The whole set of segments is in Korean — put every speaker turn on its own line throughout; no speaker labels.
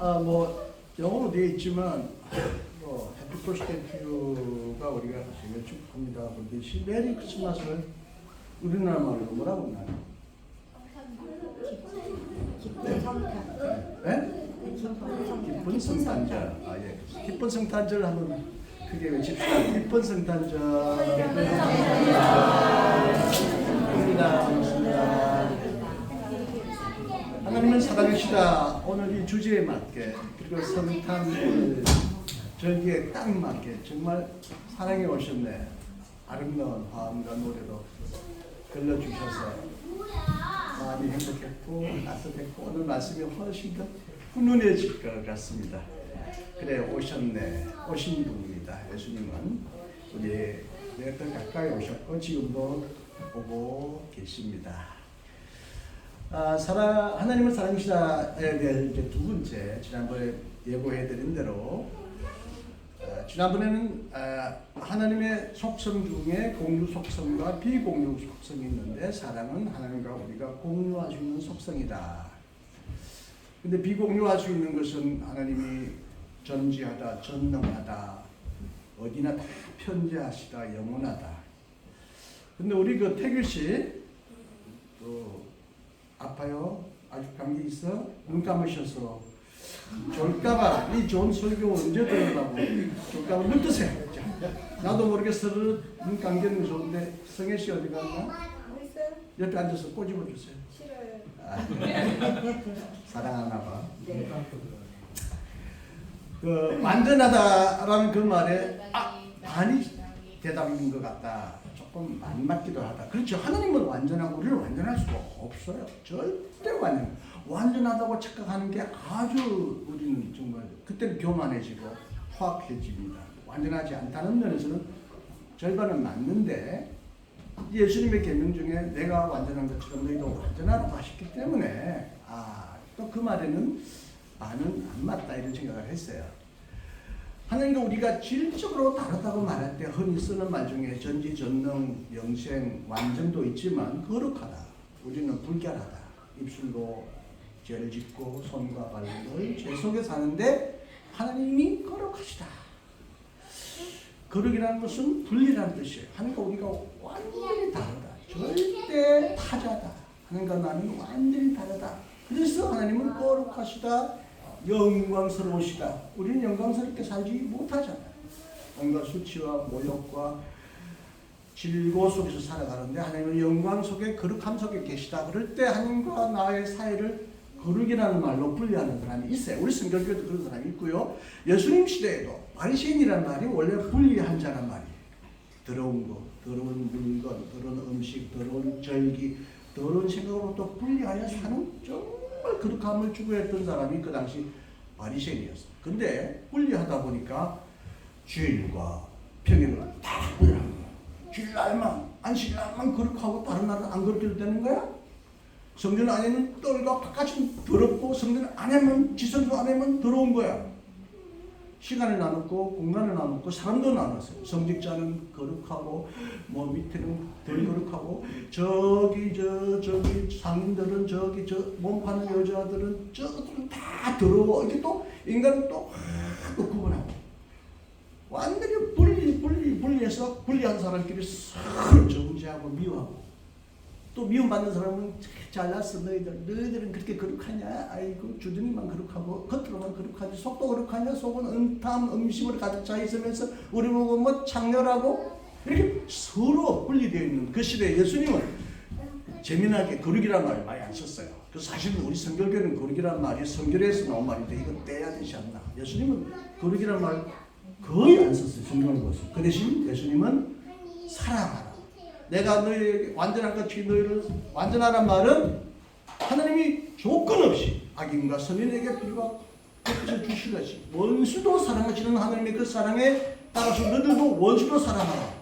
뭐 영어로 되어 있지만 뭐 해피 버스데이 투유가 우리가 생일 축하합니다. 그런데 메리 크리스마스를 우리나라 말로 뭐라고 하나요?
기쁜 성탄.
네? 기쁜 성탄절. 아 예. 기쁜 성탄절 한번 크게 외칩시다. 기쁜 성탄절. 반갑습니다. 하나님은 사랑하시다. 오늘 이 주제에 맞게 그리고 성탄 절기에 딱 맞게 정말 사랑해 오셨네. 아름다운 화음과 노래로 들려주셔서 마음이 행복했고 따뜻했고 오늘 말씀이 훨씬 더 훈훈해질 것 같습니다. 그래 오셨네. 오신 분입니다. 예수님은 우리 더 가까이 오셨고 지금도 보고 계십니다. 하나님을 사랑하시다에 대해 이제 두 번째 지난번에 예고해드린 대로 지난번에는 하나님의 속성 중에 공유 속성과 비공유 속성이 있는데 사랑은 하나님과 우리가 공유할 수 있는 속성이다. 근데 비공유할 수 있는 것은 하나님이 전지하다, 전능하다, 어디나 다 편재하시다, 영원하다. 근데 우리 그 태규 씨 아파요? 아주 감기 있어? 눈 감으셔서 졸까봐 이 좋은 설교 언제 들으려고 졸까봐 눈 뜨세요. 나도 모르게 서로 눈 감기는 좋은데 성혜 씨 어디 갔나? 옆에 앉아서 꼬집어 주세요. 싫어요. 사랑하나 봐. 네. 그 완전하다라는 그 말에 반이 대답인 것 같다. 조금 안 맞기도 하다. 그렇죠. 하나님은 완전하고 우리는 완전할 수가 없어요. 절대 완전하다고 착각하는 게 아주 우리는 정말 그때는 교만해지고 포악해집니다. 완전하지 않다는 면에서는 절반은 맞는데 예수님의 계명 중에 내가 완전한 것처럼 너희도 완전하라고 하셨기 때문에 또 그 말에는 나는 안 맞다 이런 생각을 했어요. 하나님과 우리가 질적으로 다르다고 말할 때 흔히 쓰는 말 중에 전지, 전능, 영생, 완전도 있지만 거룩하다. 우리는 불결하다. 입술로 죄를 짓고 손과 발을 죄 속에 사는데 하나님이 거룩하시다. 거룩이라는 것은 분리라는 뜻이에요. 하나님과 우리가 완전히 다르다. 절대 타자다. 하나님과 나는 완전히 다르다. 그래서 하나님은 거룩하시다. 영광스러우시다. 우리는 영광스럽게 살지 못하잖아요. 온갖 수치와 모욕과 질고 속에서 살아가는데 하나님은 영광 속에 거룩함 속에 계시다. 그럴 때 하나님과 나의 사이를 거룩이라는 말로 분리하는 사람이 있어요. 우리 성경교회도 그런 사람이 있고요. 예수님 시대에도 바리새인이라는 말이 원래 분리한 자란 말이에요. 더러운 것, 더러운 물건, 더러운 음식, 더러운 절기, 더러운 생각으로부터 분리하여 사는 정말 거룩함을 추구했던 사람이 그 당시 바리새인이었어요. 근데 분리하다 보니까 주일과 평일을 다 분리하는 거야. 주일날만, 안식일날만 거룩하고 다른 날은 안 거룩해도 되는 거야? 성전 안에는 떨과 바깥은 더럽고 성전 안에만 지성소 안에만 더러운 거야. 시간을 나눴고 공간을 나눴고 사람도 나눴어요. 성직자는 거룩하고 밑에는 덜 거룩하고 저기 상인들은 저기 몸 파는 여자들은 저들은 다 더러워. 이게 또 인간은 또 구분하고 완전히 분리해서 분리한 사람끼리 서로 정죄하고 미워하고 또 미움받는 사람은 잘났어 너희들은 그렇게 거룩하냐? 아이고 주둥이만 거룩하고 겉으로만 거룩하지 속도 거룩하냐? 속은 음탐 음심으로 가득 차 있으면서 우리 보고 창렬하고 이렇게 서로 분리되어 있는 그 시대에 예수님은 재미나게 거룩이라는 말을 많이 안 썼어요. 그 사실은 우리 성결교는 거룩이라는 말이 성결에서 나온 말인데 이건 떼야 되지 않나? 예수님은 거룩이라는 말 거의 안 썼어요. 성경을 보세요. 그 대신 예수님은 사랑하라. 내가 너희에게 완전한 것이 너희를 완전하란 말은 하나님이 조건 없이 악인과 선인에게 불과 혜택을 주시겠지. 원수도 사랑하시는 하나님의 그 사랑에 따라서 너희들도 원수도 사랑하라.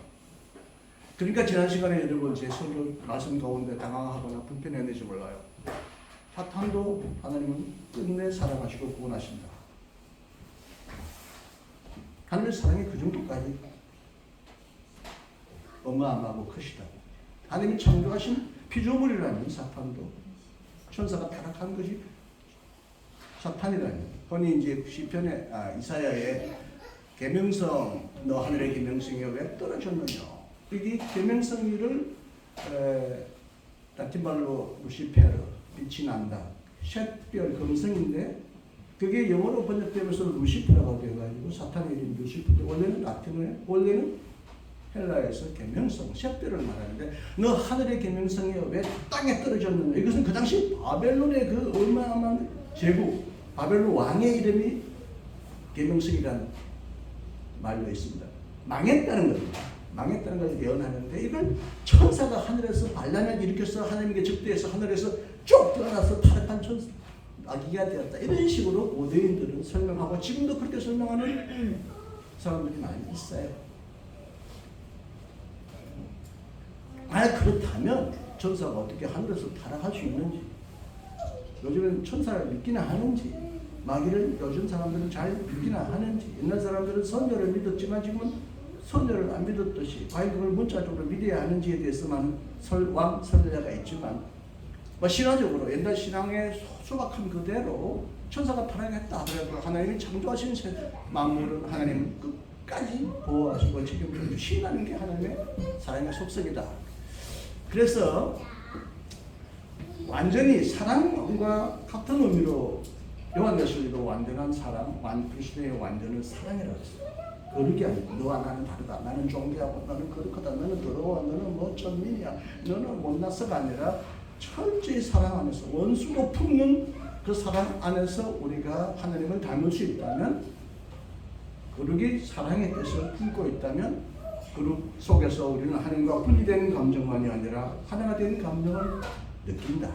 그러니까 지난 시간에 여러분 제 설교 말씀 가운데 당황하거나 불편해하는지 몰라요. 사탄도 하나님은 끝내 사랑하시고 구원하신다. 하나님의 사랑이 그 정도까지 어마어마하고 크시다고. 하나님이 창조하신 피조물이라는 사탄도 천사가 타락한 것이 사탄이라니. 흔히 이제 시편에 이사야의 계명성 너 하늘의 계명성이 왜 떨어졌느냐. 이게 계명성이를 라틴 말로 루시페르 빛이 난다. 샛별 금성인데 그게 영어로 번역되면서 루시프라고 되어가지고 사탄의 이름 루시프인데 원래는 헬라에서 계명성, 샛별을 말하는데 너 하늘의 계명성이 왜 땅에 떨어졌느냐. 이것은 그 당시 바벨론의 그 어마어마한 제국, 바벨론 왕의 이름이 계명성이라는 말로 있습니다. 망했다는 겁니다. 망했다는 것을 예언하는데 이걸 천사가 하늘에서 반란을 일으켜서 하나님께 적대해서 하늘에서 쭉 떠나서 타락한 천사 아기가 되었다. 이런 식으로 고대인들은 설명하고 지금도 그렇게 설명하는 사람들이 많이 있어요. 만약 그렇다면 천사가 어떻게 하늘에서 타락할 수 있는지, 요즘은 천사를 믿기나 하는지, 마귀를 요즘 사람들은 잘 믿기나 하는지, 옛날 사람들은 선녀를 믿었지만 지금은 선녀를 안 믿었듯이 과연 그걸 문자적으로 믿어야 하는지에 대해서만 설자가 있지만 신화적으로 옛날 신앙의 소박한 그대로 천사가 타락했다 그래도 하나님이 창조하신 만물은 하나님 끝까지 보호하시고 책임져 주신다는 게 하나님의 사랑의 속성이다. 그래서 완전히 사랑과 같은 의미로 요한계시록에도 완전한 사랑, 그리스도의 완전한 사랑이라고 했어요. 거룩이 아니고 너와 나는 다르다. 나는 존귀하고 너는 거룩하다. 너는 더러워. 너는 뭐 천민이야. 너는 못났어가 아니라 철저히 사랑 안에서 원수로 품는 그 사랑 안에서 우리가 하나님을 닮을 수 있다면, 거룩이 사랑의 뜻을 품고 있다면 거룩 속에서 우리는 하나님과 분리된 감정만이 아니라 하나가 된 감정을 느낀다.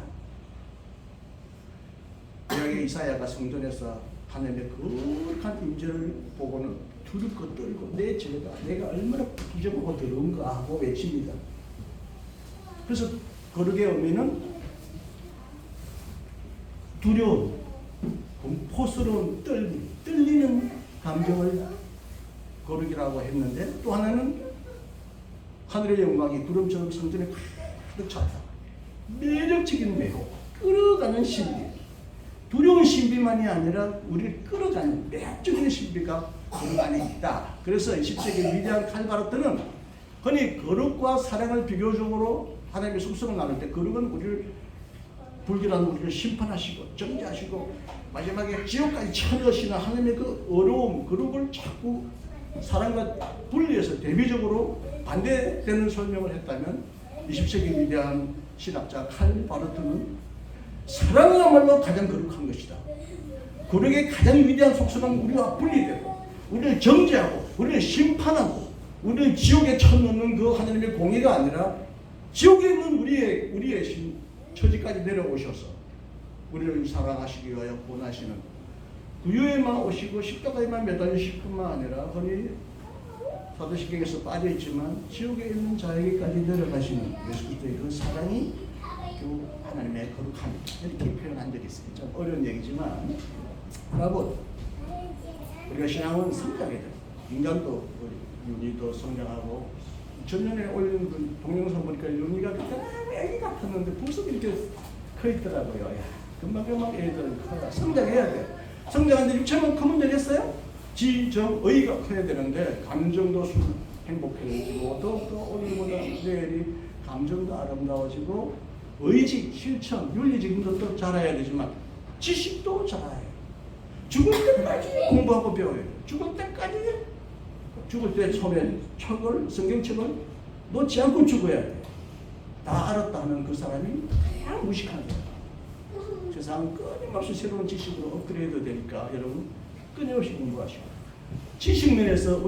여기 이사야가 성전에서 하나님의 거룩한 임재를 보고는 두렵고 떨고 내 죄가 내가 얼마나 부정하고 더러운가 하고 외칩니다. 그래서 거룩의 의미는 두려움, 공포스러운 떨리는 감정을 거룩이라고 했는데, 또 하나는 하늘의 영광이 구름처럼 성전에 가득 찼다. 매력적인 매혹, 끌어가는 신비, 두려운 신비만이 아니라 우리를 끌어가는 매력적인 신비가 거룩 안에 있다. 그래서 20세기 위대한 칼바르트는 흔히 거룩과 사랑을 비교적으로 하나님의 속성을 나눌 때, 거룩은 우리를 불길한 우리를 심판하시고 정죄하시고 마지막에 지옥까지 쳐넣으시는 하나님의 그 어려움, 거룩을 자꾸 사랑과 분리해서 대비적으로 반대되는 설명을 했다면, 20세기 위대한 신학자 칼바르트는 사랑이야말로 가장 거룩한 것이다. 거룩의 가장 위대한 속성은 우리와 분리되고 우리를 정죄하고 우리를 심판하고 우리를 지옥에 쳐넣는 그 하나님의 공의가 아니라 지옥에 있는 우리의 처지까지 내려오셔서 우리를 사랑하시기 위하여 구원하시는 구유에만 오시고 십자가에만 매달리실 뿐만 아니라 흔히 사도신경에서 빠져있지만 지옥에 있는 자에게까지 내려가시는 예수 그리스도의 그 사랑이 그 하나님의 거룩함이다. 이렇게 표현한 적이 있어요. 좀 어려운 얘기지만, 여러분, 우리가 신앙은 성장해야 돼요. 인간도 윤희도 성장하고, 전년에 올린 그 동영상 보니까 윤희가 그때 애기 같았는데 벌써 이렇게 커 있더라고요. 야, 금방 애들은 커요. 성장해야 돼. 성장하는데 육체만 크면 되겠어요? 지정의가 커야 되는데 감정도 행복해지고 또 오늘보다 내일이 감정도 아름다워지고 의지, 실천, 윤리적인 것도 자라야 되지만 지식도 자라야 해요. 죽을 때까지 공부하고 배워요. 죽을 때까지, 죽을 때 손에 성경책을 놓지 않고 죽어야 돼. 다 알았다 하는 그 사람이 그냥 무식한 거예요. 세상은 끊임없이 새로운 지식으로 업그레이드 되니까 여러분 끊임없이 공부하시고, 지식면에서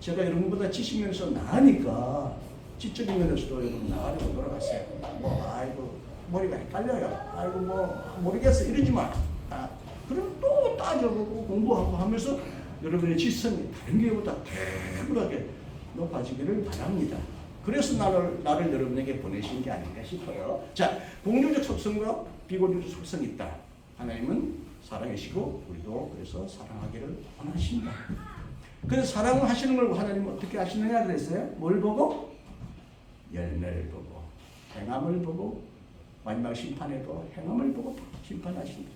제가 여러분보다 지식면에서 나으니까 지적인 면에서도 여러분 나으려고 돌아갔어요. 아이고 머리가 헷갈려요. 아이고 모르겠어 이러지 마. 그럼 또 따져보고 공부하고 하면서 여러분의 지성이 다른 게보다 탁월하게 높아지기를 바랍니다. 그래서 나를 여러분에게 보내신 게 아닌가 싶어요. 자, 공유적 속성과 비공유적 속성이 있다. 하나님은 사랑이시고 우리도 그래서 사랑하기를 원하신다. 그래서 사랑을 하시는 걸 하나님은 어떻게 하시느냐 그랬어요? 뭘 보고? 열매를 보고, 행함을 보고, 마지막 심판에도 행함을 보고 심판하신다.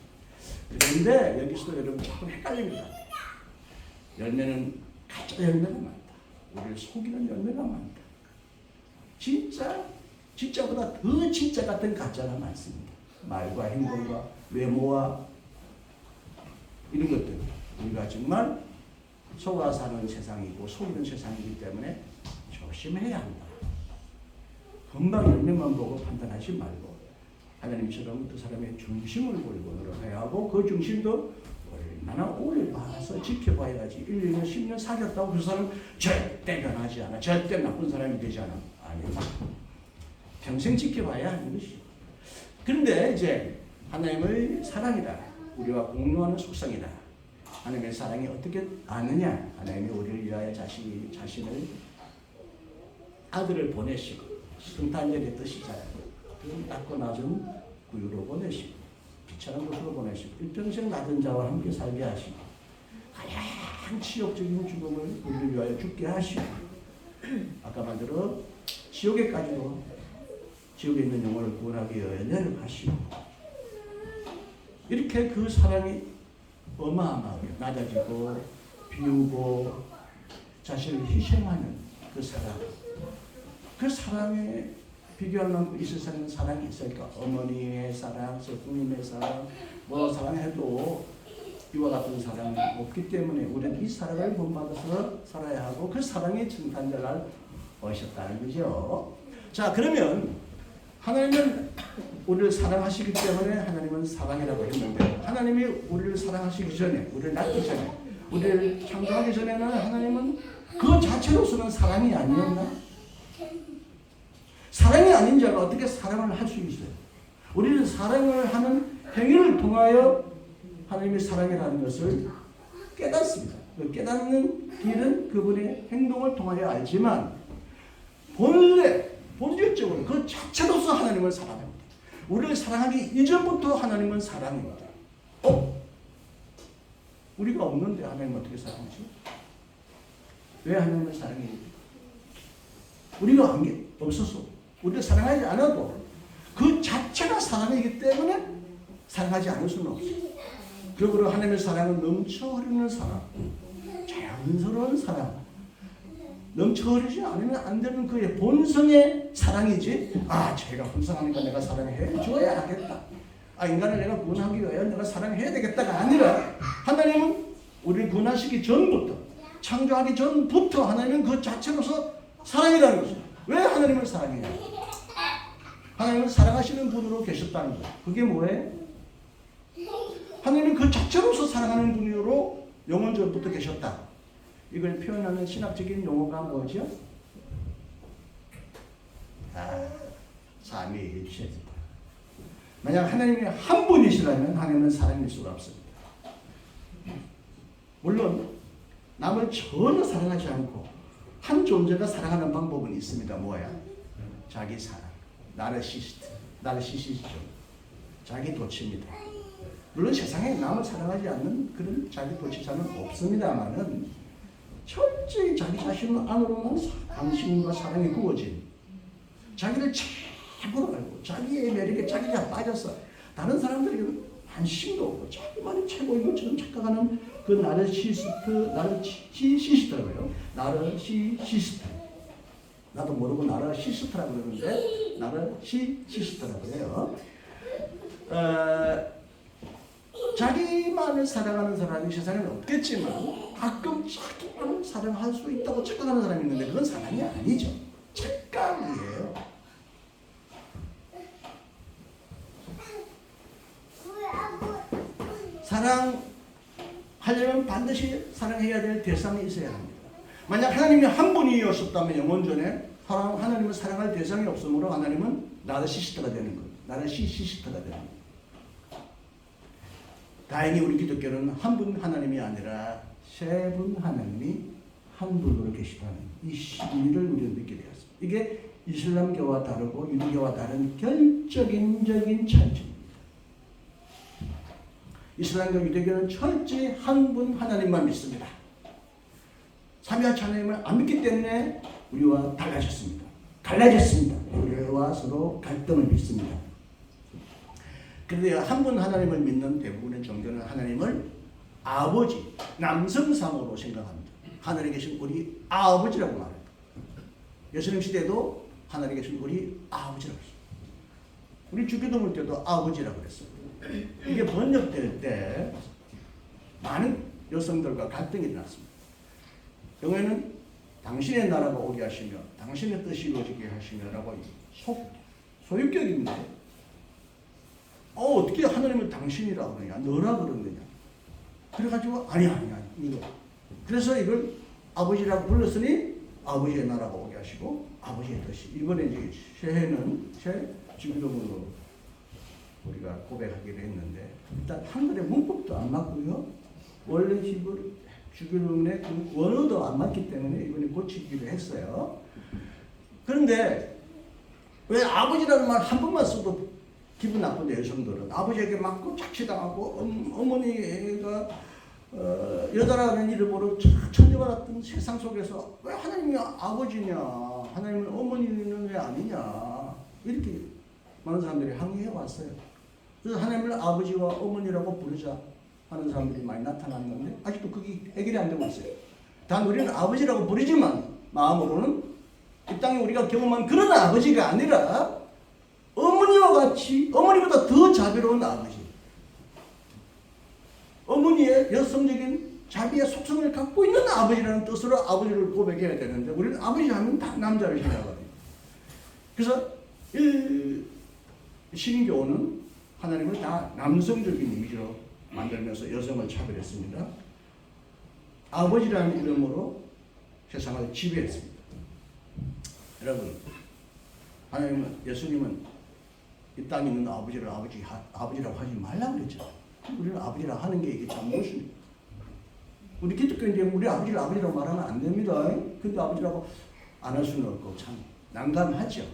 그런데 여기서도 여러분 조금 헷갈립니다. 열매는 가짜 열매가 많다. 우리를 속이는 열매가 많다. 진짜보다 더 진짜 같은 가짜가 많습니다. 말과 행동과 외모와 이런 것들. 우리가 정말 속아 사는 세상이고 속이는 세상이기 때문에 조심해야 한다. 금방 열매만 보고 판단하지 말고 하나님처럼 그 사람의 중심을 보고 노력해야 하고 그 중심도 얼마나 오래 봐서 지켜봐야지. 1, 2년, 10년 사귀었다고 그 사람 절대 변하지 않아. 절대 나쁜 사람이 되지 않아. 아니다. 평생 지켜봐야 하는 것이. 그런데 이제 하나님의 사랑이다. 우리와 공유하는 속성이다. 하나님의 사랑이 어떻게 아느냐. 하나님이 우리를 위하여 자신을 아들을 보내시고 성탄절의 뜻이잖아요. 그 낮고 낮은 구유로 보내시고 비천한 곳으로 보내시고 일평생 낮은 자와 함께 살게 하시고 가장 치욕적인 죽음을 우리를 위하여 죽게 하시고 아까 말대로 지옥에까지도 지옥에 있는 영혼을 구원하기 위하여 내려가시고 이렇게 그 사랑이 어마어마하게 낮아지고 비우고 자신을 희생하는 그 사랑, 그 사랑에 비교할 만큼 이 세상에 사랑이 있을까? 어머니의 사랑, 성님의 사랑, 뭐 사랑해도 이와 같은 사랑이 없기 때문에 우리는 이 사랑을 본받아서 살아야 하고 그 사랑이 성탄절날 오셨다는 거죠. 자, 그러면 하나님은 우리를 사랑하시기 때문에 하나님은 사랑이라고 했는데 하나님이 우리를 사랑하시기 전에, 우리를 낳기 전에, 우리를 창조하기 전에는 하나님은 그 자체로서는 사랑이 아니었나? 사랑이 아닌 자가 어떻게 사랑을 할 수 있어요? 우리는 사랑을 하는 행위를 통하여 하나님의 사랑이라는 것을 깨닫습니다. 그 깨닫는 길은 그분의 행동을 통하여 알지만 본질적으로 그 자체로서 하나님을 사랑합니다. 우리를 사랑하기 이전부터 하나님은 사랑입니다. 우리가 없는데 하나님 어떻게 사랑하지? 왜 하나님을 사랑해요? 우리가 한 게 없었어. 우리를 사랑하지 않아도 그 자체가 사랑이기 때문에 사랑하지 않을 수는 없어요. 그러므로 하나님의 사랑은 넘쳐 흐르는 사랑, 자연스러운 사랑, 넘쳐 흐르지 않으면 안 되는 그의 본성의 사랑이지. 제가 불쌍하니까 내가 사랑해 줘야 하겠다. 인간을 내가 구원하기 위해 내가 사랑해야 되겠다가 아니라 하나님은 우리를 구원하시기 전부터, 창조하기 전부터 하나님은 그 자체로서 사랑이라는 거죠. 왜 하나님을 사랑해요? 하나님은 사랑하시는 분으로 계셨다는 거예요. 그게 뭐예요? 하나님은 그 자체로서 사랑하는 분으로 영원전부터 계셨다. 이걸 표현하는 신학적인 용어가 뭐죠? 삼위일체입니다. 만약 하나님이 한 분이시라면 하나님은 사랑일 수가 없습니다. 물론 남을 전혀 사랑하지 않고 한 존재가 사랑하는 방법은 있습니다. 뭐야? 자기 사랑, 나르시시즘, 자기 도취입니다. 물론 세상에 남을 사랑하지 않는 그런 자기 도취자는 없습니다만은 철저히 자기 자신 안으로만 관심과 사랑이 구워진 자기를 최고로 알고 자기의 매력에 자기가 빠져서 다른 사람들에게 관심도 없고 자기만이 최고인 것처럼 착각하는 그 나르시시스트라고요. 나르시시스트. 나도 모르고 나르시시스트라고 그러는데 나르시시스트라고 해요. 자기만을 사랑하는 사람이 세상에 없겠지만 가끔 자기만을 사랑할 수 있다고 착각하는 사람이 있는데 그건 사랑이 아니죠. 착각이에요. 사랑하려면 반드시 사랑해야 될 대상이 있어야 합니다. 만약 하나님이 한 분이었었다면 영원전에 하나님을 사랑할 대상이 없으므로 하나님은 나르시시스트가 되는 거예요. 나르시시스트가 되는 거예요. 다행히 우리 기독교는 한 분 하나님이 아니라 세 분 하나님이 한 분으로 계시다는 이 진리를 우리는 믿게 되었습니다. 이게 이슬람교와 다르고 유대교와 다른 결정적인 차이점입니다. 이슬람교, 유대교는 철저히 한 분 하나님만 믿습니다. 삼위일체 하나님을 안 믿기 때문에 우리와 갈라졌습니다. 우리와 서로 갈등을 빚습니다. 그런데 한 분 하나님을 믿는 대부분의 종교는 하나님을 아버지, 남성상으로 생각합니다. 하늘에 계신 우리 아버지라고 말해요. 예수님 시대도 하늘에 계신 우리 아버지라고 했어요. 우리 주기도문 때도 아버지라고 그랬어요. 이게 번역될 때 많은 여성들과 갈등이 일어났습니다. 영어에는 당신의 나라가 오게 하시며 당신의 뜻이 이루어지게 하시며라고 소유격인데 어떻게 하나님을 당신이라고 그러냐, 너라 그러느냐. 그래가지고 아니 이거. 그래서 이걸 아버지라고 불렀으니 아버지의 나라가 오게 하시고 아버지의 뜻이. 이번에 이제 새해는 새 주기도문으로 우리가 고백하기로 했는데 일단 한글의 문법도 안 맞고요. 원래 히브리 주기도문의 그 원어도 안 맞기 때문에 이번에 고치기로 했어요. 그런데 왜 아버지라는 말 한 번만 써도 기분 나쁜 여성들은 아버지에게 맞고 착취당하고 어머니가 여자라는 이름으로 천대받았던 세상 속에서 왜 하나님이 아버지냐, 하나님은 어머니는 왜 아니냐 이렇게 많은 사람들이 항의해 왔어요. 그래서 하나님을 아버지와 어머니라고 부르자 하는 사람들이 많이 나타났는데 아직도 그게 해결이 안 되고 있어요. 단 우리는 아버지라고 부르지만 마음으로는 이 땅에 우리가 경험한 그런 아버지가 아니라 어머니와 같이 어머니보다 더 자비로운 아버지, 어머니의 여성적인 자비의 속성을 갖고 있는 아버지라는 뜻으로 아버지를 고백해야 되는데 우리는 아버지 하면 다 남자를 생각하거든요. 그래서 신교는 하나님을 다 남성적인 이미지로 만들면서 여성을 차별했습니다. 아버지라는 이름으로 세상을 지배했습니다. 여러분, 하나님은, 예수님은 이 땅에 있는 아버지를 아버지라고 하지 말라고 그랬죠. 우리는 아버지라고 하는 게 이게 참 무엇입니까? 우리 기독교인데 우리 아버지를 아버지라고 말하면 안 됩니다. 근데 아버지라고 안 할 수는 없고 참 난감하죠.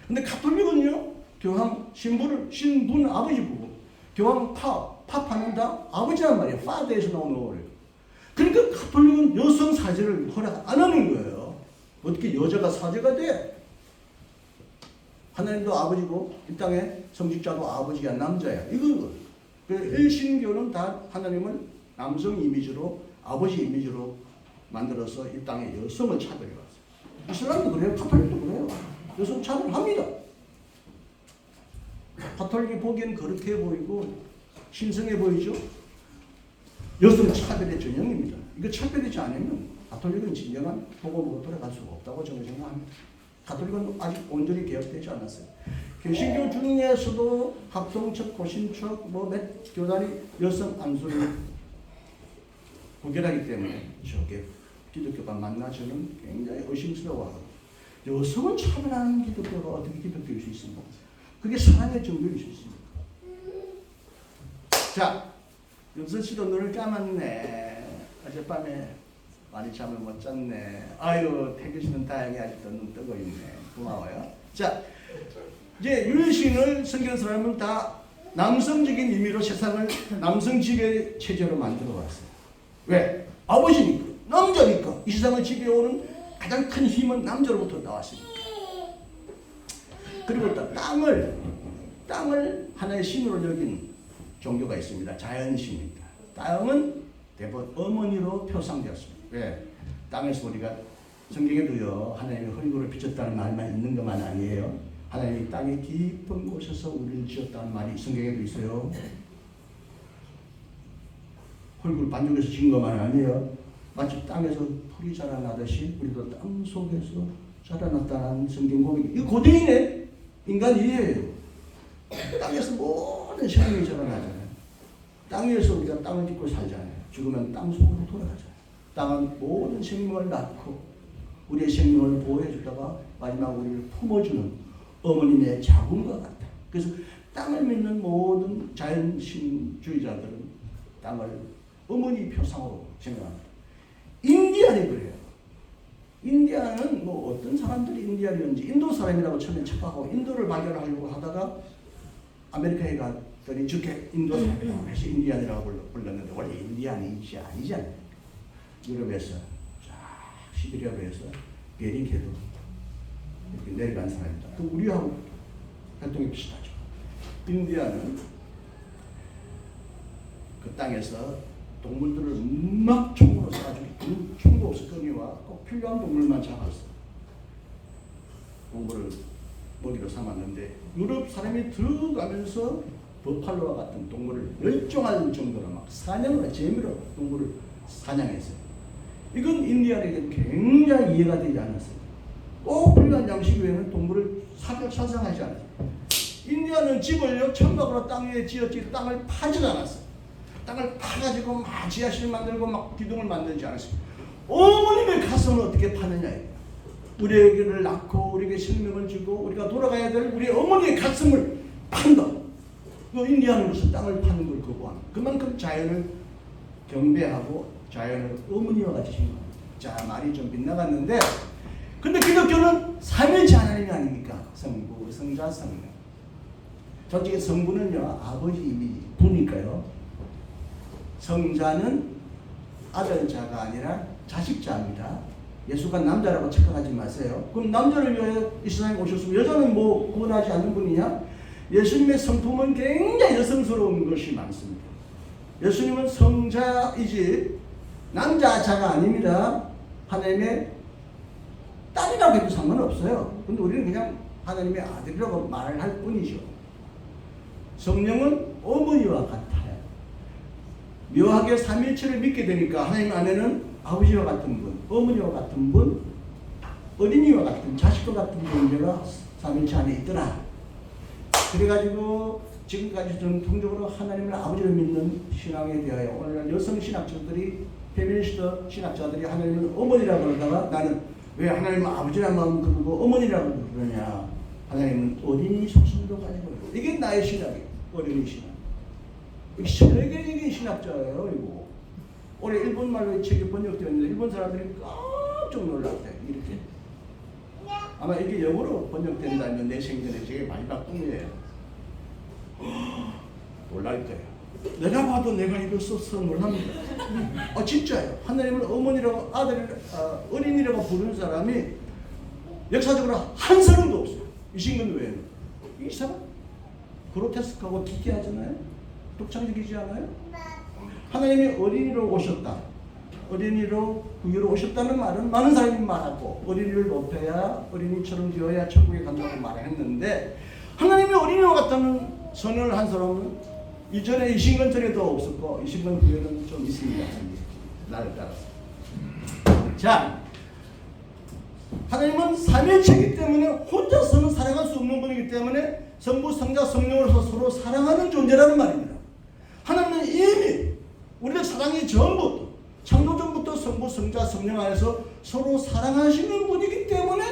근데 가톨릭은요, 교황 신분 아버지 부부, 교황 파파는 다 아버지란 말이에요. 파더에서 나오는 거예요. 그러니까 가톨릭은 여성 사제를 허락 안 하는 거예요. 어떻게 여자가 사제가 돼? 하나님도 아버지고 이 땅에 성직자도 아버지야, 남자야. 이건 거예요. 일신교는 다 하나님을 남성 이미지로, 아버지 이미지로 만들어서 이 땅에 여성을 차별해 왔어요. 이슬람도 그래요. 가톨릭도 그래요. 여성 차별합니다. 가톨릭이 보기에는 그렇게 보이고 신성해 보이죠. 여성 차별의 전형입니다. 이거 차별이지 않으면 가톨릭은 진정한 복음으로 돌아갈 수가 없다고 저는 생각합니다. 가톨릭은 아직 온전히 개혁되지 않았어요. 개신교 중에서도 합동척, 고신척, 몇 교단이 여성 안수를 구결하기 때문에 저게 기독교가 맞나 저는 굉장히 의심스러워하고, 여성을 차별하는 기독교가 어떻게 기독교일 수 있습니까? 그게 사랑의 정도일 수 있습니까? 자, 윤선 씨도 눈을 감았네. 어젯밤에 많이 잠을 못 잤네. 아유, 태규 씨는 다행히 아직도 눈 뜨고 있네. 고마워요. 자, 이제 유일신을 성경에서 하면 다 남성적인 의미로 세상을 남성 지배 체제로 만들어 왔어요. 왜? 아버지니까, 남자니까. 이 세상을 지배해오는 가장 큰 힘은 남자로부터 나왔으니까. 그리고 또 땅을 하나의 신으로 여긴 종교가 있습니다. 자연신입니다. 땅은 대부분 어머니로 표상되었습니다. 왜? 땅에서 우리가 성경에도요, 하나님의 흙으로 비쳤다는 말만 있는 것만 아니에요. 하나님이 땅의 깊은 곳에서 우리를 지었다는 말이 성경에도 있어요. 흙을 반죽해서 지은 것만 아니에요. 마치 땅에서 풀이 자라나듯이 우리도 땅 속에서 자라났다는 성경 고백. 이거 고등이네. 인간 이해예요. 땅에서 모든 생명이 자라나잖아요. 땅 위에서 우리가 땅을 딛고 살잖아요. 죽으면 땅 속으로 돌아가잖아요. 땅은 모든 생명을 낳고 우리의 생명을 보호해주다가 마지막 우리를 품어주는 어머님의 자궁과 같다. 그래서 땅을 믿는 모든 자연신주의자들은 땅을 어머니 표상으로 생각합니다. 인디안이 그래요. 인디안은 뭐 어떤 사람들이 인디안이었는지 인도 사람이라고 처음에 착각하고 인도를 발견하려고 하다가 아메리카에 갔더니 저게 인도 사람이라고 해서 인디안이라고 불렀는데 원래 인디안이지 아니잖아요. 유럽에서 쫙 시베리아에서 베링해도 이렇게 내려간 사람이다. 그 우리하고 활동이 비슷하죠. 인디아는 그 땅에서 동물들을 막 총으로 쏴주고 총도 없었거니와 꼭 필요한 동물만 잡았어. 동물을 먹이로 삼았는데 유럽 사람이 들어가면서 버팔로와 같은 동물을 멸종할 정도로 막 사냥을 재미로 동물을 사냥했어요. 이건 인디아에게 굉장히 이해가 되지 않았어요. 꼭 필요한 양식 외에는 동물을 살상하지 않았어요. 인디아는 집을요 천막으로 땅 위에 지었지 땅을 파질 않았어요. 땅을 파가지고 막 지하실 만들고 막 기둥을 만들지 않았어요. 어머님의 가슴을 어떻게 파느냐. 우리에게를 낳고 우리에게 생명을 주고 우리가 돌아가야 될 우리 어머니의 가슴을 판다. 그 인디아노로서 땅을 파는 걸 거부하는 그만큼 자연을 경배하고 자연을 어머니와 같이 생각합니다. 자, 말이 좀 빗나갔는데 근데 기독교는 삼위일체 하나님이 아닙니까? 성부, 성자, 성령. 솔직히 성부는요 아버지 이미지 부니까요. 성자는 아들자가 아니라 자식자입니다. 예수가 남자라고 착각하지 마세요. 그럼 남자를 위하여 이 세상에 오셨으면 여자는 뭐 구원하지 않는 분이냐? 예수님의 성품은 굉장히 여성스러운 것이 많습니다. 예수님은 성자이지 남자자가 아닙니다. 하나님의 딸이라고 해도 상관없어요. 근데 우리는 그냥 하나님의 아들이라고 말을 할 뿐이죠. 성령은 어머니와 같아요. 묘하게 삼위일체를 믿게 되니까 하나님 안에는 아버지와 같은 분, 어머니와 같은 분, 어린이와 같은 자식과 같은 존재가 삼위일체 안에 있더라. 그래가지고 지금까지 전통적으로 하나님을 아버지를 믿는 신앙에 대하여 오늘날 여성 신학자들이 페미니스트 신학자들이 하나님을 어머니라고 그러다가 나는 왜 하나님은 아버지란 마음 그러고 어머니라고 그러냐. 하나님은 어린이 속성도 가지고 있고 이게 나의 신학이에요. 어린이 신학. 이게 세계적인 신학자예요. 이거. 올해 일본말로 책이 번역되었는데 일본 사람들이 깜짝 놀랐대. 이렇게. 아마 이게 영어로 번역된다면 내 생전에 제게 마지막 꿈이에요. 놀랄 거예요. 내가 봐도 내가 이걸 써서 놀랍니다. 진짜예요. 하나님을 어머니라고 어린이라고 부르는 사람이 역사적으로 한 사람도 없어요. 이 신근 외에는. 이 사람 그로테스크하고 기괴하잖아요. 독창적이지 않아요? 하나님이 어린이로 오셨다. 어린이로 구유로 오셨다는 말은 많은 사람이 말하고 어린이를 높여야 어린이처럼 되어야 천국에 간다고 말했는데 하나님이 어린이와 같다는 선언을 한 사람은 이전에 이신건 전에도 없었고 이신건 후에는 좀 있습니다. 나를 따라서. 자, 하나님은 삼위일체이기 때문에 혼자서는 사랑할 수 없는 분이기 때문에 성부, 성자, 성령으로서 서로 사랑하는 존재라는 말입니다. 하나님은 이미 우리를 사랑이 전부터 창조 전부터 성부, 성자, 성령 안에서 서로 사랑하시는 분이기 때문에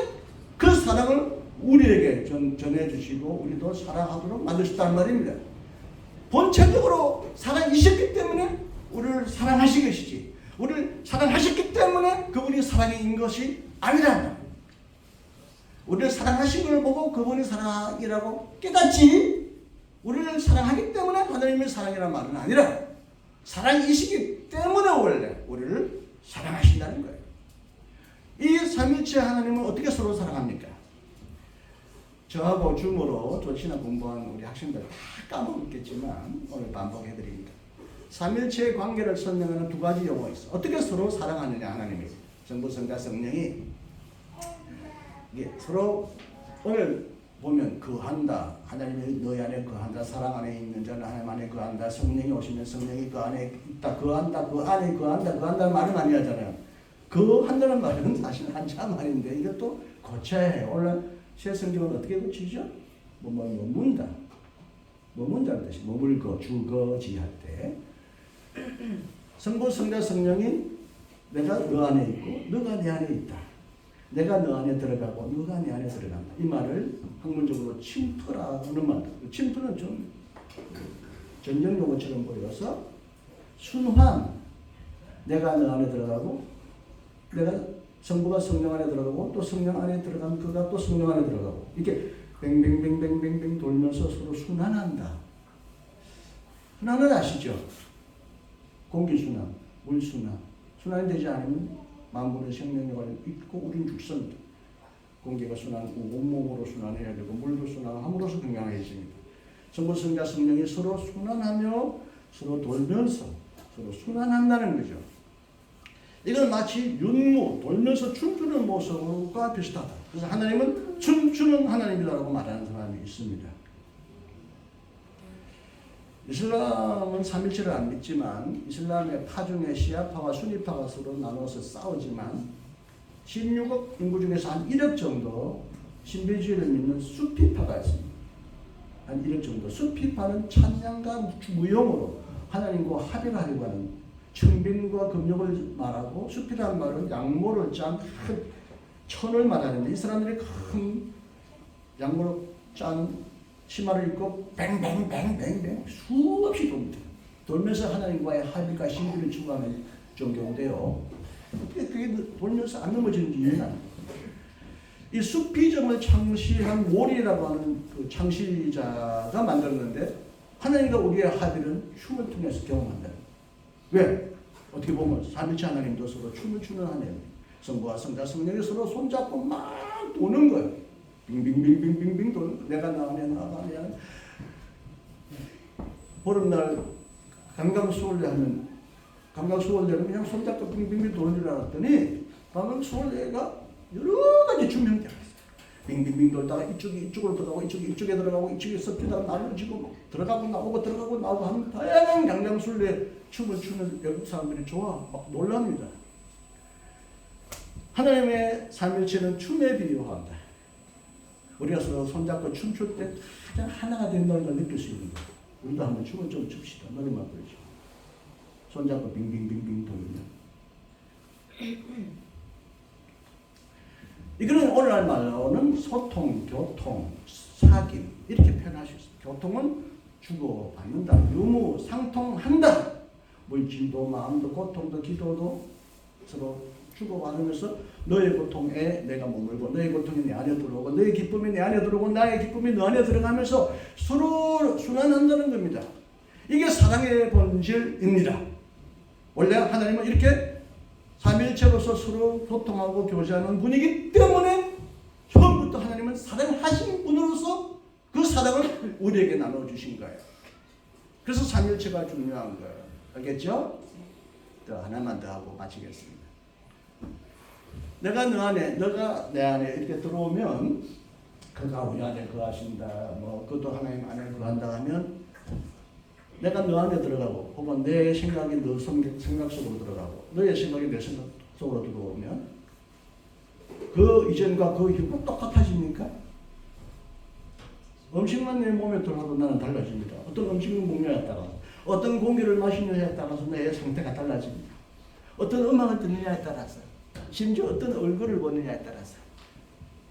그 사랑을 우리에게 전해주시고 우리도 사랑하도록 만드셨다는 말입니다. 본체적으로 사랑이셨기 때문에 우리를 사랑하시겠지. 우리를 사랑하셨기 때문에 그분이 사랑인 것이 아니란다. 우리를 사랑하신 걸 보고 그분이 사랑이라고 깨닫지. 우리를 사랑하기 때문에 하나님의 사랑이라는 말은 아니라 사랑이시기 때문에 원래 우리를 사랑하신다는 거예요. 이 삼위일체 하나님은 어떻게 서로 사랑합니까? 저하고 줌으로 조신학 공부한 우리 학생들 다 까먹었겠지만 오늘 반복해드립니다. 삼위일체의 관계를 설명하는 두 가지 용어가 있어. 어떻게 서로 사랑하느냐 하나님이. 성부, 성자, 성령이 이게 서로 오늘 보면 거한다. 하나님이 너희 안에 거한다. 사랑 안에 있는 자는 하나님 안에 거한다. 성령이 오시면 성령이 그 안에 있다. 거한다. 그 안에 거한다. 거한다는 말은 아니잖아요. 거한다는 말은 사실 한자 말인데 이것도 고쳐야 해요. 오늘 새 성경은 어떻게 고치죠? 머문다. 머문다는 뜻이 머물고 주거지할 때 성부, 성자, 성령이 내가 너 안에 있고 너가 내 안에 있다. 내가 너 안에 들어가고 너가 내 안에 들어간다. 이 말을 학문적으로 침투라는 말. 침투는 좀 전쟁 용어처럼 보여서 순환. 내가 너 안에 들어가고 내가 성부가 성령 안에 들어가고 또 성령 안에 들어가면 그가 또 성령 안에 들어가고 이렇게 뱅뱅뱅뱅뱅뱅 돌면서 서로 순환한다. 순환은 아시죠? 공기순환, 물순환. 순환이 되지 않으면 만물의 생명력을 잊고 우린 죽습니다. 공기가 순환하고 온몸으로 순환해야 되고 물도 순환함으로써 건강해집니다. 성부, 성자, 성령이 서로 순환하며 서로 돌면서 서로 순환한다는 거죠. 이건 마치 윤무, 돌면서 춤추는 모습과 비슷하다. 그래서 하나님은 춤추는 하나님이라고 말하는 사람이 있습니다. 이슬람은 삼일체를 안 믿지만 이슬람의 파 중에 시아파와 수니파가 서로 나눠서 싸우지만 16억 인구 중에서 한 1억 정도 신비주의를 믿는 수피파가 있습니다. 한 1억 정도. 수피파는 찬양과 무용으로 하나님과 합의를 하려고 하는 청빈과 금욕을 말하고 수피라는 말은 양모를 짠 큰 천을 말하는데 이 사람들이 큰 양모를 짠 치마를 입고 뱅뱅뱅뱅뱅 수없이 돕니다. 돌면서 하나님과의 합의가 신비를 추구하는 종교인데요. 그게 돌면서 안 넘어지는 이유는 이 수피점을 창시한 몰이라고 하는 그 창시자가 만들었는데 하나님과 우리의 합의는 춤을 통해서 경험한다. 왜? 어떻게 보면 삼위일체 하나님도 서로 춤을 추는 하나님, 성부와 성자, 성령이 서로 손잡고 막 도는 거예요. 빙빙빙빙빙빙 도는. 내가 나오면 보름날 강강수월래 하면 강강수월래는 그냥 손잡고 빙빙빙 도는 줄 알았더니 강강수월래가 여러 가지 춤형들이 있어요. 빙빙빙 돌다가 이쪽이 이쪽으로 들어가고 이쪽이 이쪽에 들어가고 이쪽에 섞이다가 날려지고 들어가고 나오고 하는 다양한 강강술래 춤을 추는 외국 사람들이 좋아 막 놀랍니다. 하나님의 삼일체는 춤에 비유한다. 우리가 서로 손잡고 춤출 때 가장 하나가 된다는 걸 느낄 수 있는 거예요. 우리도 한번 춤을 좀 춥시다. 노래만 부르죠. 손잡고 빙빙빙빙 돌면. 이거는 오늘날 말로는 소통, 교통, 사귐 이렇게 표현할 수 있습니다. 교통은 주고받는다. 유무, 상통한다. 물질도 마음도 고통도 기도도 서로 주고받으면서 너의 고통에 내가 머물고 너의 고통이 내 안에 들어오고 너의 기쁨이 내 안에 들어오고 나의 기쁨이 너 안에 들어가면서 서로 순환한다는 겁니다. 이게 사랑의 본질입니다. 원래 하나님은 이렇게 삼일체로서 서로 소통하고 교제하는 분이기 때문에 처음부터 하나님은 사랑하신 분으로서 그 사랑을 우리에게 나눠주신 거예요. 그래서 삼일체가 중요한 거예요. 알겠죠? 또 하나만 더 하고 마치겠습니다. 내가 너 안에, 너가 내 안에 이렇게 들어오면 그가 우리 안에 거하신다. 뭐 그것도 하나님 안에 거한다 하면 내가 너 안에 들어가고 혹은 내 생각이 너 생각 속으로 들어가고 너의 생각이 내 생각 속으로 들어오면 그 이전과 그 이후가 똑같아집니까? 음식만 내 몸에 들어가도 나는 달라집니다. 어떤 음식을 먹느냐에 따라서 어떤 공기를 마시느냐에 따라서 내 상태가 달라집니다. 어떤 음악을 듣느냐에 따라서 심지어 어떤 얼굴을 보느냐에 따라서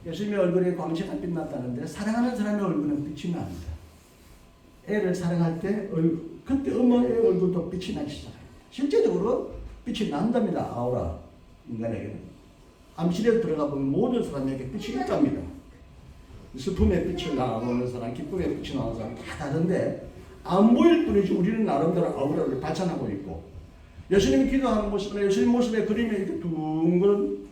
예수님의 얼굴에 광채가 빛났다는데 사랑하는 사람의 얼굴은 빛이 납니다. 애를 사랑할 때 그때 엄마의 얼굴도 빛이 나기 시작해요. 실제적으로 빛이 난답니다. 아우라 인간에게는. 암실에 들어가 보면 모든 사람에게 빛이 있답니다. 슬픔의 빛을 나오는 사람, 기쁨의 빛이 나오는 사람 다 다른데 안 보일 뿐이지 우리는 나름대로 아우라를 발산하고 있고 예수님이 기도하는 모습이나 예수님 모습의 그림에 이렇게 둥근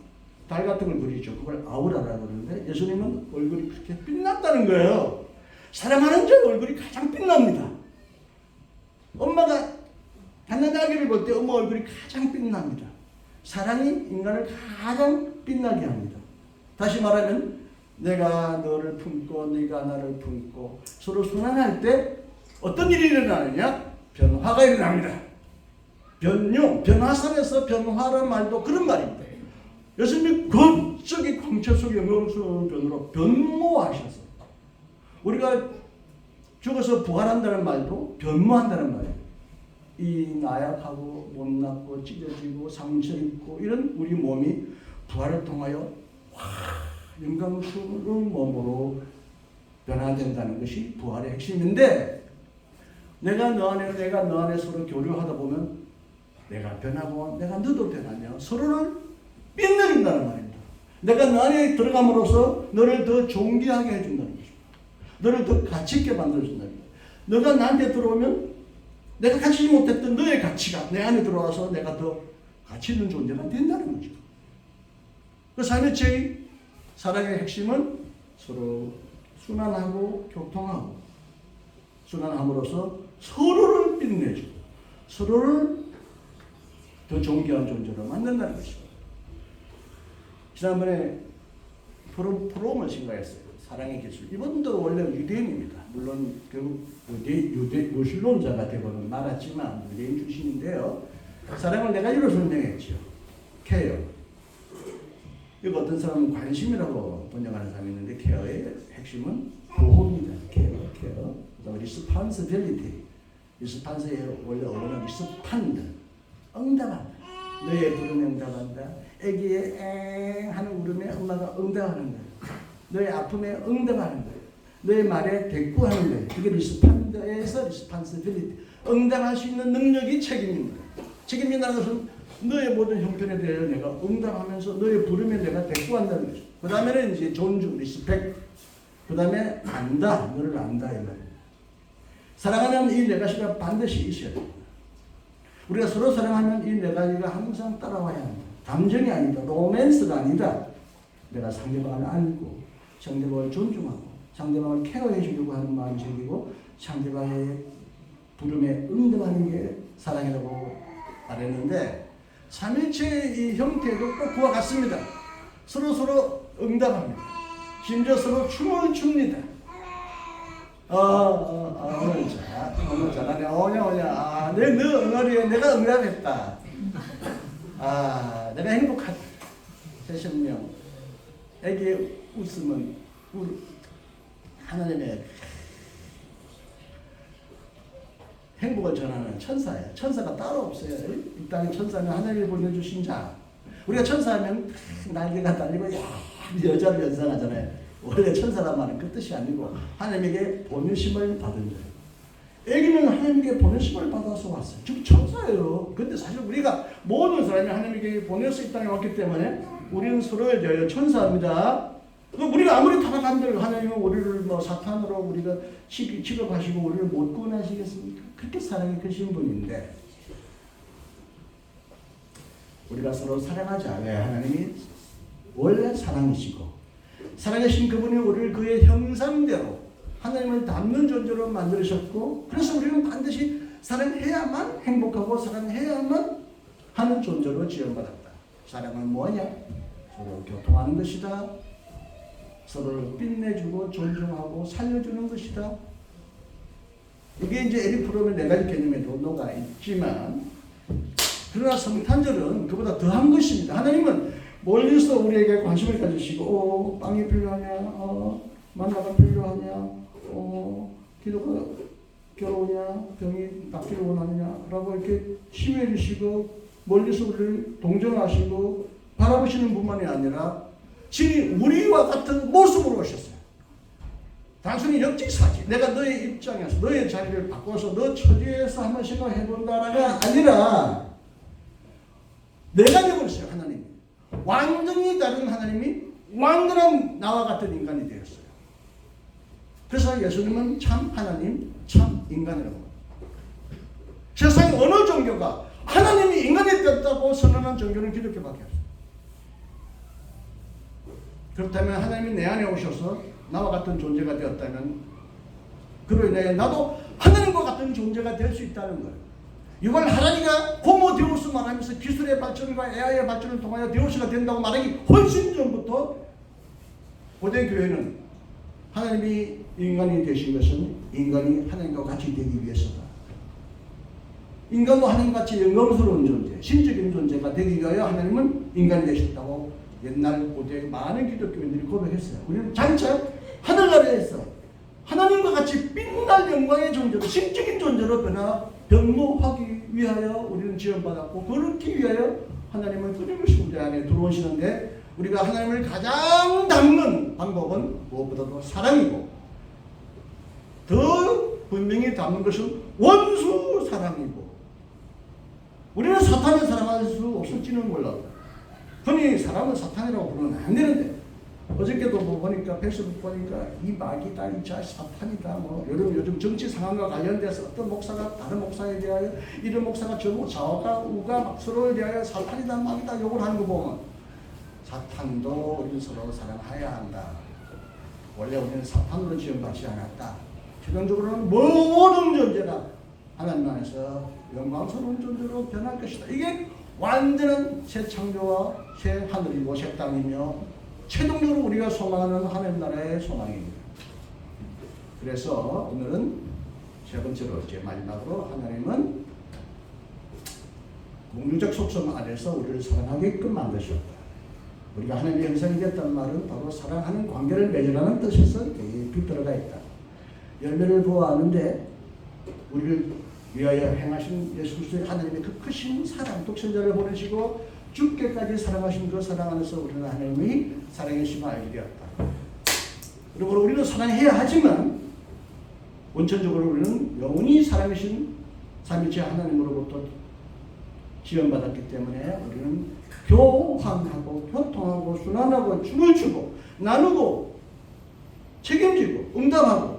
달 같은 걸 그리죠. 그걸 아우라라고 그러는데 예수님은 얼굴이 그렇게 빛났다는 거예요. 사랑하는 자 얼굴이 가장 빛납니다. 엄마가 갓난 아기를 볼 때 엄마 얼굴이 가장 빛납니다. 사랑이 인간을 가장 빛나게 합니다. 다시 말하면 내가 너를 품고 네가 나를 품고 서로 순환할 때 어떤 일이 일어나느냐? 변화가 일어납니다. 변화산에서 변화란 말도 그런 말입니다. 예수님이 갑자기 광채 속에 멈추는 변으로 변모하셔서 우리가 죽어서 부활한다는 말도 변모한다는 말이에요. 이 나약하고 못났고 찢어지고 상처 입고 이런 우리 몸이 부활을 통하여 영광스러운 몸으로 변화된다는 것이 부활의 핵심인데 내가 너 안에 서로 교류하다 보면 내가 변하고 내가 너도 변하며 서로를 빛내준다는 말입니다. 내가 너 안에 들어감으로써 너를 더 존귀하게 해준다는 것입니다. 너를 더 가치 있게 만들어준다는 거예요. 너가 나한테 들어오면 내가 가지지 못했던 너의 가치가 내 안에 들어와서 내가 더 가치 있는 존재가 된다는 거죠. 그 삼일체의 사랑의 핵심은 서로 순환하고 교통하고 순환함으로써 서로를 빛내주고 서로를 더 존귀한 존재로 만든다는 것입니다. 지난번에 프롬을 생각했어요. 사랑의 기술. 이분도 원래 유대인입니다. 물론 결국 무신론자가 되고는 말았지만 유대인 출신인데요. 사랑을 네 가지로 설명했죠. 케어. 이거 어떤 사람은 관심이라고 번역하는 사람이 있는데 케어의 핵심은 보호입니다. 케어. 그다음에 리스폰시빌리티. 리스폰스의 원래 어원은 리스판드. 응답한다. 너의 부름에 응답한다. 애기의 엥 하는 울음에 엄마가 응답하는 거예요. 너의 아픔에 응답하는 거예요. 너의 말에 대꾸하는 거예요. 그게 리스판드에서 리스폰시빌리티. 응답할 수 있는 능력이 책임입니다. 책임이라는 것은 너의 모든 형편에 대해 내가 응답하면서 너의 부름에 내가 대꾸한다는 거죠. 그 다음에는 이제 존중, 리스펙. 그 다음에 안다. 너를 안다. 이 말이에요. 사랑하는 이 네 가지가 반드시 있어야 됩니다. 우리가 서로 사랑하면 이 네 가지가 항상 따라와야 합니다. 감정이 아니다. 로맨스가 아니다. 내가 상대방을 알고 상대방을 존중하고 상대방을 케어해 주려고 하는 마음이 생기고 상대방의 부름에 응답하는 게 사랑이라고 말했는데 삼일체의 이 형태도 꼭 그와 같습니다. 서로 응답합니다. 심지어 서로 춤을 춥니다. 오늘 잘하네. 오냐. 너 응어리에 내가 응답했다. 내가 행복하다. 세신명. 애기의 웃음은 하나님의 행복을 전하는 천사예요. 천사가 따로 없어요. 이 땅에 천사는 하나님이 보내주신 자. 우리가 천사하면 날개가 달리고 여자를 연상하잖아요. 원래 천사란 말은 그 뜻이 아니고 하나님에게 보내심을 받은 자예요. 애기는 하나님에게 보내심을 받아서 왔어요. 즉 천사예요. 근데 사실 우리가 모든 사람이 하나님에게 보내서 이 땅에 왔기 때문에 우리는 서로에 대하여 천사입니다. 우리가 아무리 타락한들 하나님은 우리를 사탄으로 우리가 취급하시고 우리를 못 구원하시겠습니까? 그렇게 사랑이 크신 분인데 우리가 서로 사랑하자. 왜? 하나님이 원래 사랑이시고 사랑하신 그분이 우리를 그의 형상대로 하나님을 닮는 존재로 만드셨고 그래서 우리는 반드시 사랑해야만 행복하고 사랑해야만 하는 존재로 지원받았다. 사랑은 뭐냐? 서로 교통하는 것이다. 서로를 빛내주고 존중하고 살려주는 것이다. 이게 이제 에릭 프롬의 네 가지 개념에도 녹아 있지만 그러나 성탄절은 그보다 더한 것입니다. 하나님은 멀리서 우리에게 관심을 가지시고 빵이 필요하냐? 만나가 필요하냐? 기도가 괴로우냐? 병이 낫기를 원하느냐? 라고 이렇게 심해 주시고 멀리서 우리를 동정하시고 바라보시는 분만이 아니라 진이 우리와 같은 모습으로 오셨어요. 단순히 역지사지. 내가 너의 입장에서 너의 자리를 바꿔서 너 처지에서 한번 생각해 본다가 아니라 내가 되어버렸어요. 하나님이. 완전히 다른 하나님이 완전한 나와 같은 인간이 되었어요. 그래서 예수님은 참 하나님, 참 인간이라고 합니다. 세상에 어느 종교가 하나님이 인간이 되었다고 선언한 종교는 기독교밖에 없어요. 그렇다면 하나님이 내 안에 오셔서 나와 같은 존재가 되었다면 그로 인해 나도 하나님과 같은 존재가 될 수 있다는 거예요. 이걸 하나님가 호모 데우스 말하면서 기술의 발전과 AI의 발전을 통하여 데우스가 된다고 말하기 훨씬 전부터 고대 교회는 하나님이 인간이 되신 것은 인간이 하나님과 같이 되기 위해서다. 인간도 하나님같이 영광스러운 존재, 신적인 존재가 되기 위하여 하나님은 인간이 되셨다고 옛날 고대 많은 기독교인들이 고백했어요. 우리는 장차 하늘나라에서 하나님과 같이 빛날 영광의 존재로 신적인 존재로 변모하기 위하여 우리는 지원받았고 그렇기 위하여 하나님은 끊임없이 우리 안에 들어오시는데 우리가 하나님을 가장 닮는 방법은 무엇보다도 사랑이고 더 분명히 닮는 것은 원수 사랑이고 우리는 사탄을 사랑할 수 없을지는 몰라도 흔히 사람은 사탄이라고 부르면 안 되는데 어저께도 보니까 페이스북 보니까 이 마귀다 이 자 사탄이다 요즘 정치 상황과 관련돼서 어떤 목사가 다른 목사에 대하여 이런 목사가 좌우가 우가 막 서로에 대하여 사탄이다 마귀다 욕을 하는 거 보면 사탄도 우리는 서로 사랑해야 한다. 원래 우리는 사탄으로 지원받지 않았다. 최종적으로는 모든 존재가 하나님 안에서 영광스러운 존재로 변할 것이다. 이게 완전한 새 창조와 새 하늘이고 새 땅이며 최종적으로 우리가 소망하는 하나님 나라의 소망입니다. 그래서 오늘은 세 번째로 이제 마지막으로 하나님은 공유적 속성 안에서 우리를 사랑하게끔 만드셨다. 우리가 하나님의 형상이 됐다는 말은 바로 사랑하는 관계를 맺으라는 뜻에서 깊이 들어가 있다. 열매를 보아하는데 우리를 위하여 행하신 예수 그리스도의 하나님의 그 크신 사랑, 독생자를 보내시고 죽게까지 사랑하신 그 사랑 안에서 우리는 하나님의 사랑이심을 알게 되었다. 그러므로 우리는 사랑해야 하지만 원천적으로 우리는 영원히 사랑이신 삼위체 하나님으로부터 지원받았기 때문에 우리는 교환하고 교통하고 순환하고 춤을 추고 나누고 책임지고 응답하고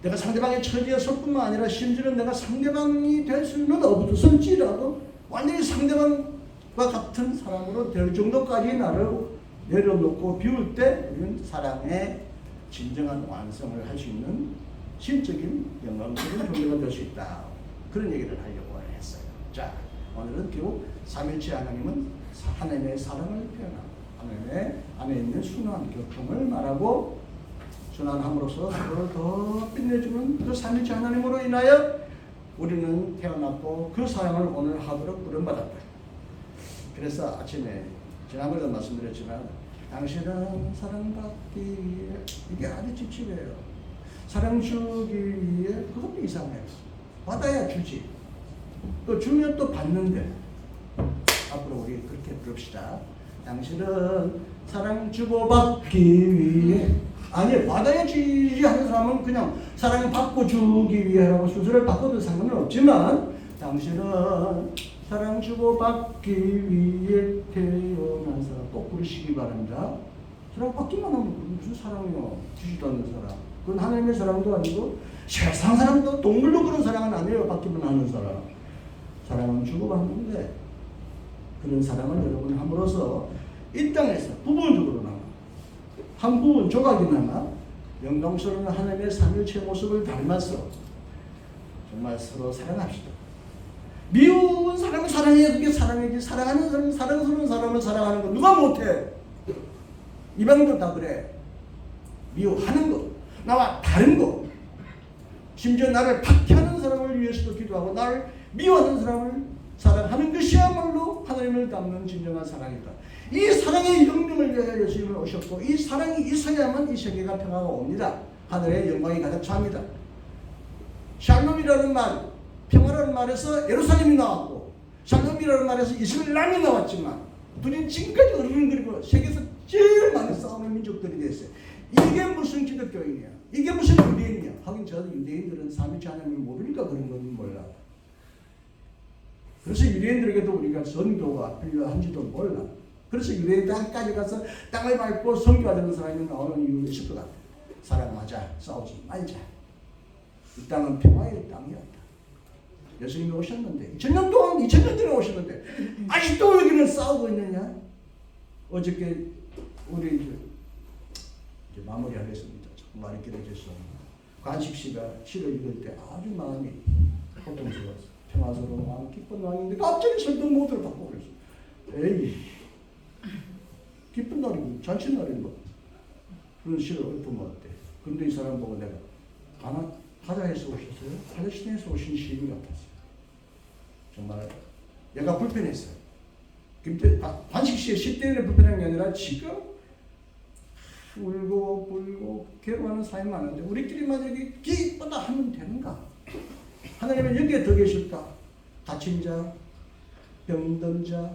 내가 상대방의 처지에서 뿐만 아니라 심지어는 내가 상대방이 될 수는 없을지라도 완전히 상대방과 같은 사람으로 될 정도까지 나를 내려놓고 비울 때 우리는 사랑의 진정한 완성을 할 수 있는 신적인 영광스러운 존재가 될 수 있다. 그런 얘기를 하려고 했어요. 자, 오늘은 결국 삼위일체 하나님은 하나님의 사랑을 표현하고 하나님의 안에 있는 순한 교통을 말하고 순환함으로써 서로를 더 빛내주는 그 삼위일체 하나님으로 인하여 우리는 태어났고 그 사랑을 오늘 하도록 부름받았다. 그래서 아침에 지난번에도 말씀드렸지만 당신은 사랑받기 위해 이게 아주 지치해요. 사랑 주기 위해 그것도 이상해요. 받아야 주지. 또 주면 또 받는데 앞으로 우리 그렇게 부릅시다. 당신은 사랑 주고 받기 위해 아니 받아야 주지 하는 사람은 그냥 사랑 받고 주기 위해라고 순서를 바꿔도 상관은 없지만 당신은 사랑 주고 받기 위해 태어난 사람 꼭 부르시기 바랍니다. 사랑 받기만 하면 무슨 사랑이요? 주지도 않는 사람. 그건 하나님의 사랑도 아니고 세상 사람도 동물도 그런 사랑은 아니에요. 받기만 하는 사람. 사랑은 주고받는데 그런 사랑을 여러분 함으로써 이 땅에서 부분적으로나마 한 부분 조각이나마 영광스러운 하나님의 삼위일체 모습을 닮아서 정말 서로 사랑합시다. 미운 사람을 사랑해야 그게 사랑이지. 사랑하는 사람, 사랑스러운 사람을 사랑하는 거 누가 못해? 이방인도 다 그래. 미워하는 거, 나와 다른 거, 심지어 나를 박해하는 사람을 위해서도 기도하고 나를 미워하는 사람을 사랑하는 것이야말로 하나님을 닮는 진정한 사랑이다. 이 사랑의 혁명을 위하여 예수님을 오셨고 이 사랑이 있어야만 이 세계가 평화가 옵니다. 하늘의 영광이 가득 찹니다. 샬롬이라는 말, 평화라는 말에서 예루살렘이 나왔고 샬롬이라는 말에서 이스라엘이 나왔지만 둘이 지금까지 어른들이고 세계에서 제일 많이 싸우는 민족들이 됐어요. 이게 무슨 기독교인이야? 이게 무슨 유대인이야? 하긴 저도 유대인들은 삼위일체 하나님을 모르니까 그런 건 몰라. 그래서 유대인들에게도 우리가 선교가 필요한지도 몰라. 그래서 유대인 땅까지 가서 땅을 밟고 선교하는 사람이 나오는 이유가 있을 것 같아. 사랑하자, 싸우지 말자. 이 땅은 평화의 땅이었다. 예수님이 오셨는데 2000년 동안 2000년 전에 오셨는데 아직도 여기는 싸우고 있느냐? 어저께 우리 이제 마무리하겠습니다. 조금 많이 길어졌어. 관식 씨가 시를 읽을 때 아주 마음이 고통스러웠어. 평화스러운 마음, 기쁜 마음인데 갑자기 설득 모드를 바꿔버렸어. 에이, 기쁜 날이고 잔치날인 거 그런 시를 읊으면 어때? 근데 이 사람 보고 내가 가자에서 오셨어요? 팔레스타인에서 오신 시인 같았어요. 정말 얘가 불편했어요. 관식 씨의 시 때문에 불편한 게 아니라 지금 울고 불고 괴로워하는 사람이 많은데 우리끼리만 여기 기쁘다 하면 되는가? 하나님은 여기에 더 계실까? 다친 자, 병든 자,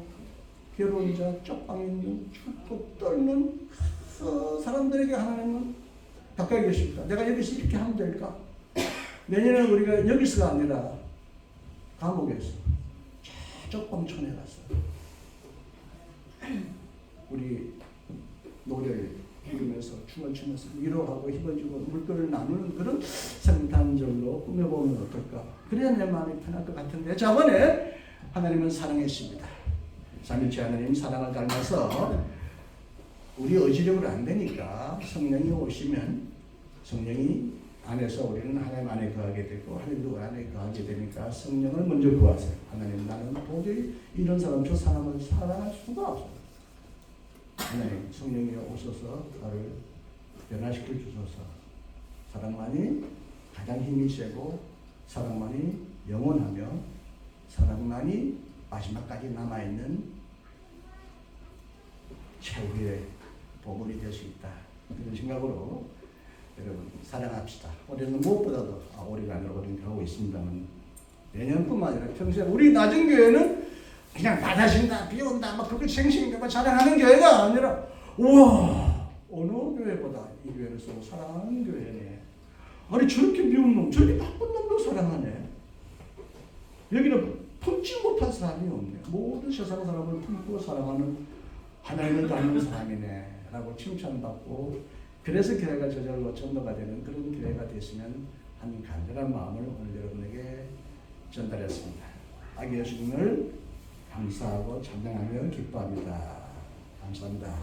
괴로운 자, 쪽방에 있는 춥고 떨는 사람들에게 하나님은 가까이 계십니다. 내가 여기서 이렇게 하면 될까? 내년에는 우리가 여기서가 아니라 감옥에서 저쪽 방촌에 가서 우리 노래를 부르면서 춤을 추면서 위로하고 힘을 주고 물건을 나누는 그런 성탄절로 꾸며보면 어떨까? 그래야 내 마음이 편할 것 같은데 저번에 하나님은 사랑했습니다. 삼위일체 하나님 사랑을 닮아서 우리 의지력으로 안 되니까 성령이 오시면 성령이 안에서 우리는 하나님 안에 거하게 되고 하나님도 안에 거하게 되니까 성령을 먼저 구하세요. 하나님, 나는 도저히 이런 사람 저 사람을 사랑할 수가 없어요. 하나님, 성령이 오셔서 나를 변화시켜 주소서. 사랑만이 가장 힘이 세고 사랑만이 영원하며 사랑만이 마지막까지 남아있는 최후의 보물이 될 수 있다. 그런 생각으로 여러분 사랑합시다. 올해는 무엇보다도 올해가 아니라 올해는 가고 있습니다만 내년뿐만 아니라 평생 우리 나중교회는 그냥 받아신다 비온다 막 그렇게 생생하게 자랑하는 교회가 아니라 우와 어느 교회보다 이 교회를 서로 사랑하는 교회네. 아니 저렇게 미운 놈 저렇게 나쁜 놈도 사랑하네. 여기는 품지 못한 사람이 없네. 모든 세상 사람을 품고 사랑하는 하나님을 닮은 사람이네 라고 칭찬받고 그래서 교회가 저절로 전도가 되는 그런 교회가 됐으면 하는 간절한 마음을 오늘 여러분에게 전달했습니다. 아기 예수님을 감사하고 찬양하며 기뻐합니다. 감사합니다.